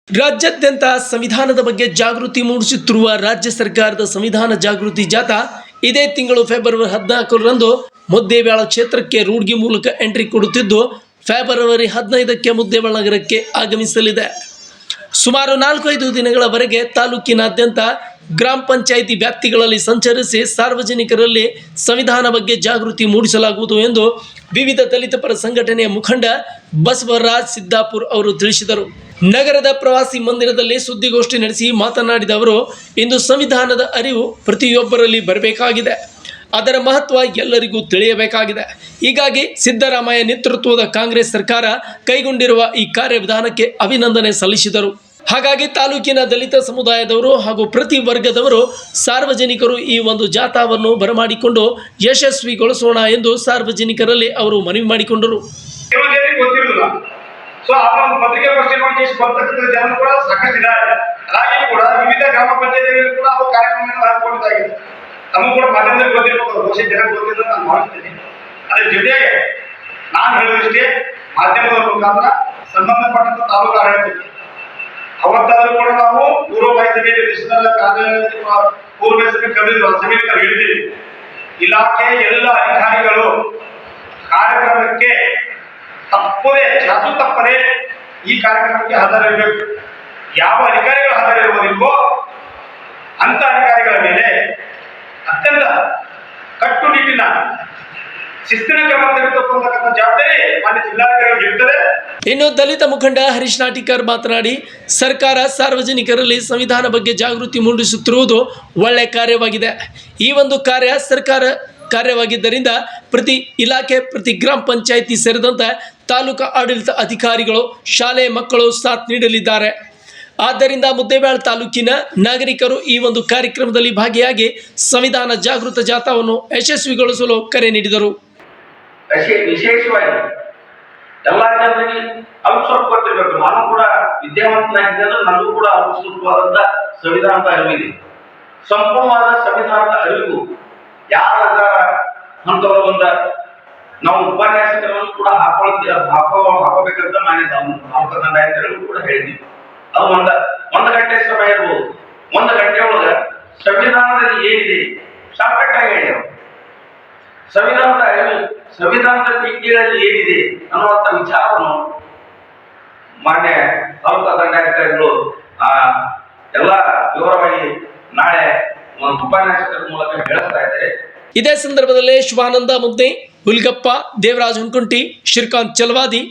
ರಾಜ್ಯಾದ್ಯಂತ ಸಂವಿಧಾನದ ಬಗ್ಗೆ ಜಾಗೃತಿ ಮೂಡಿಸುತ್ತಿರುವ ರಾಜ್ಯ ಸರ್ಕಾರದ ಸಂವಿಧಾನ ಜಾಗೃತಿ ಜಾಥಾ ಇದೇ ತಿಂಗಳು ಫೆಬ್ರವರಿ 14ರಂದು ಮುದ್ದೇಬಿಹಾಳ ಕ್ಷೇತ್ರಕ್ಕೆ ರೂಢ್ಗಿ ಮೂಲಕ ಎಂಟ್ರಿ ಕೊಡುತ್ತಿದ್ದು ಫೆಬ್ರವರಿ 15ಕ್ಕೆ ಮುದ್ದೇಬಿಹಾಳ ನಗರಕ್ಕೆ ಆಗಮಿಸಲಿದೆ. ಸುಮಾರು 4-5 ದಿನಗಳವರೆಗೆ ತಾಲೂಕಿನಾದ್ಯಂತ ಗ್ರಾಮ ಪಂಚಾಯಿತಿ ವ್ಯಾಪ್ತಿಗಳಲ್ಲಿ ಸಂಚರಿಸಿ ಸಾರ್ವಜನಿಕರಲ್ಲಿ ಸಂವಿಧಾನ ಬಗ್ಗೆ ಜಾಗೃತಿ ಮೂಡಿಸಲಾಗುವುದು ಎಂದು ವಿವಿಧ ದಲಿತ ಪರ ಸಂಘಟನೆಯ ಮುಖಂಡ ಬಸವರಾಜ್ ಸಿದ್ದಾಪುರ್ ಅವರು ತಿಳಿಸಿದರು. ನಗರದ ಪ್ರವಾಸಿ ಮಂದಿರದಲ್ಲಿ ಸುದ್ದಿಗೋಷ್ಠಿ ನಡೆಸಿ ಮಾತನಾಡಿದ ಅವರು, ಇಂದು ಸಂವಿಧಾನದ ಅರಿವು ಪ್ರತಿಯೊಬ್ಬರಲ್ಲಿ ಬರಬೇಕಾಗಿದೆ. ಅದರ ಮಹತ್ವ ಎಲ್ಲರಿಗೂ ತಿಳಿಯಬೇಕಾಗಿದೆ. ಹೀಗಾಗಿ ಸಿದ್ದರಾಮಯ್ಯ ನೇತೃತ್ವದ ಕಾಂಗ್ರೆಸ್ ಸರ್ಕಾರ ಕೈಗೊಂಡಿರುವ ಈ ಕಾರ್ಯವಿಧಾನಕ್ಕೆ ಅಭಿನಂದನೆ ಸಲ್ಲಿಸಿದರು. ಹಾಗಾಗಿ ತಾಲೂಕಿನ ದಲಿತ ಸಮುದಾಯದವರು ಹಾಗೂ ಪ್ರತಿ ವರ್ಗದವರು ಸಾರ್ವಜನಿಕರು ಈ ಒಂದು ಜಾಥಾವನ್ನು ಬರಮಾಡಿಕೊಂಡು ಯಶಸ್ವಿಗೊಳಿಸೋಣ ಎಂದು ಸಾರ್ವಜನಿಕರಲ್ಲಿ ಅವರು ಮನವಿ ಮಾಡಿಕೊಂಡರು. ಜನ ಸಾಕಷ್ಟಿದ್ದಾರೆ. ಹಾಗೆ ಕೂಡ ವಿವಿಧ ಗ್ರಾಮ ಪಂಚಾಯತಿಗಳಲ್ಲಿ ಕೂಡ ಅವರು ಕಾರ್ಯಕ್ರಮಗಳನ್ನು ಹಾಕಿಕೊಂಡಿದ್ದಾಗಿದೆ. ನಮಗೂ ಕೂಡ ಮಾಧ್ಯಮದಲ್ಲಿ ಗೊತ್ತಿರಬೇಕು, ಬಹುಶಃ ಜನ ಗೊತ್ತಿಲ್ಲ, ನಾನು ಮಾಡ್ತೀನಿ. ಅದ್ರ ಜೊತೆಗೆ ನಾನು ಹೇಳೋದಿಷ್ಟೇ, ಮಾಧ್ಯಮದ ಮುಖಾಂತರ ಸಂಬಂಧಪಟ್ಟಂತ ತಾಲೂಕು ಆಡಳಿತ ಅವತ್ತಾದ್ರೂ ಕೂಡ ನಾವು ಪೂರ್ವಭಾವಿ ಸಭೆಯಲ್ಲಿ ಪೂರ್ವಭಾವಿ ಸಭೆ ಕರೆದಿದ್ವಿ, ಸಭೆಯಲ್ಲಿ ನಾವು ಹೇಳಿದ್ದೀವಿ. ಇಲಾಖೆ ಎಲ್ಲ ಅಧಿಕಾರಿಗಳು ಕಾರ್ಯಕ್ರಮಕ್ಕೆ ತಪ್ಪದೆ ಈ ಕಾರ್ಯಕ್ರಮಕ್ಕೆ ಹಾಜರಿರಬೇಕು. ಯಾವ ಅಧಿಕಾರಿಗಳು ಹಾಜರಿರುವುದಿಲ್ವೋ ಅಂತ ಅಧಿಕಾರಿಗಳ ಮೇಲೆ ಅತ್ಯಂತ ಕಟ್ಟುನಿಟ್ಟಿನ ಶಿಸ್ತಿನ ಕ್ರಮ ತೆಗೆದುಕೊಳ್ಳತಕ್ಕಂಥ ಜವಾಬ್ದಾರಿ ಮಾನ್ಯ ಜಿಲ್ಲಾಧಿಕಾರಿಗಳು ಇರ್ತದೆ. ಇನ್ನು ದಲಿತ ಮುಖಂಡ ಹರೀಶ್ ನಾಟಿಕರ್ ಮಾತನಾಡಿ, ಸರ್ಕಾರ ಸಾರ್ವಜನಿಕರಲ್ಲಿ ಸಂವಿಧಾನ ಬಗ್ಗೆ ಜಾಗೃತಿ ಮೂಡಿಸುತ್ತಿರುವುದು ಒಳ್ಳೆ ಕಾರ್ಯವಾಗಿದೆ. ಈ ಒಂದು ಕಾರ್ಯವಾಗಿದ್ದರಿಂದ ಪ್ರತಿ ಇಲಾಖೆ, ಪ್ರತಿ ಗ್ರಾಮ ಪಂಚಾಯಿತಿ ಸೇರಿದಂತೆ ತಾಲೂಕು ಆಡಳಿತ ಅಧಿಕಾರಿಗಳು, ಶಾಲೆ ಮಕ್ಕಳು ಸಾಥ್ ನೀಡಲಿದ್ದಾರೆ. ಆದ್ದರಿಂದ ಮುದ್ದೇಬಿಹಾಳ ತಾಲೂಕಿನ ನಾಗರಿಕರು ಈ ಒಂದು ಕಾರ್ಯಕ್ರಮದಲ್ಲಿ ಭಾಗಿಯಾಗಿ ಸಂವಿಧಾನ ಜಾಗೃತ ಜಾಥಾವನ್ನು ಯಶಸ್ವಿಗೊಳಿಸಲು ಕರೆ ನೀಡಿದರು. ವಿಶೇಷವಾಗಿ ಎಲ್ಲ ಜನರಿಗೆ ಅಲ್ಪ ಸ್ವಲ್ಪ ಗೊತ್ತಿರಬೇಕು. ನಾನು ಕೂಡ ವಿದ್ಯಾವಂತನಾಗಿದ್ದೆ ಅಂದ್ರೆ ನನಗೂ ಕೂಡ ಅಲ್ಪ ಸ್ವಲ್ಪವಾದಂತ ಸಂವಿಧಾನದ ಅರಿವಿದೆ. ಸಂಪೂರ್ಣವಾದ ಸಂವಿಧಾನದ ಅರಿವು ಯಾರ ಅಂತವ್ರು ಬಂದ ನಾವು ಉಪನ್ಯಾಸಕರನ್ನು ಕೂಡ ಹಾಕೋಬೇಕಂತ ನಾಯಕರಿಗೂ ಕೂಡ ಹೇಳಿದ್ವಿ. ಅದು ಒಂದು ಗಂಟೆ ಸಮಯ ಇರ್ಬೋದು. 1 ಗಂಟೆ ಒಳಗೆ ಸಂವಿಧಾನದಲ್ಲಿ ಏನಿದೆ ಶಾರ್ಟ್ಕಟ್ ಆಗಿ ಹೇಳ್ಯಾರ. ಸಂವಿಧಾನದ ಅರಿವು, ಸಂವಿಧಾನದ ಟೀಕೆಗಳಲ್ಲಿ ಏನಿದೆ ಅನ್ನುವಂಥ ವಿಚಾರವನ್ನು ಮಾನ್ಯ ತಾಲೂಕಾ ದಂಡಾಧಿಕಾರಿಗಳು ಎಲ್ಲ ವಿವರವಾಗಿ ನಾಳೆ ಒಂದು ಉಪನ್ಯಾಸಕರ ಮೂಲಕ ಹೇಳಿಸ್ತಾ ಇದ್ದಾರೆ. ಇದೇ ಸಂದರ್ಭದಲ್ಲಿ ಶಿವಾನಂದ ಮುದ್ದೆ, ಹುಲ್ಗಪ್ಪ, ದೇವರಾಜ್ ಹುನ್ಕುಂಟಿ, ಶ್ರೀಕಾಂತ್ ಚಲವಾದಿ,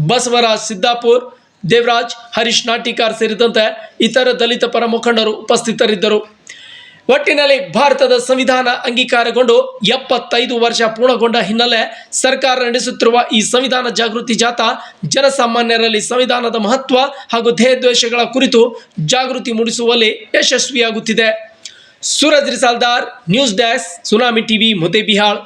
ಬಸವರಾಜ್ ಸಿದ್ದಾಪುರ್, ದೇವರಾಜ್, ಹರೀಶ್ ನಾಟಿಕಾರ್ ಸೇರಿದಂತೆ ಇತರ ದಲಿತ ಪರ ಮುಖಂಡರು ಉಪಸ್ಥಿತರಿದ್ದರು. ಒಟ್ಟಿನಲ್ಲಿ ಭಾರತದ ಸಂವಿಧಾನ ಅಂಗೀಕಾರಗೊಂಡು 75 ವರ್ಷ ಪೂರ್ಣಗೊಂಡ ಹಿನ್ನೆಲೆ ಸರ್ಕಾರ ನಡೆಸುತ್ತಿರುವ ಈ ಸಂವಿಧಾನ ಜಾಗೃತಿ ಜಾಥಾ ಜನಸಾಮಾನ್ಯರಲ್ಲಿ ಸಂವಿಧಾನದ ಮಹತ್ವ ಹಾಗೂ ಧ್ಯೇಯೋದ್ದೇಶಗಳ ಕುರಿತು ಜಾಗೃತಿ ಮೂಡಿಸುವಲ್ಲಿ ಯಶಸ್ವಿಯಾಗುತ್ತಿದೆ. Suraj Risaldar, news desk, tsunami TV, Muddebihal.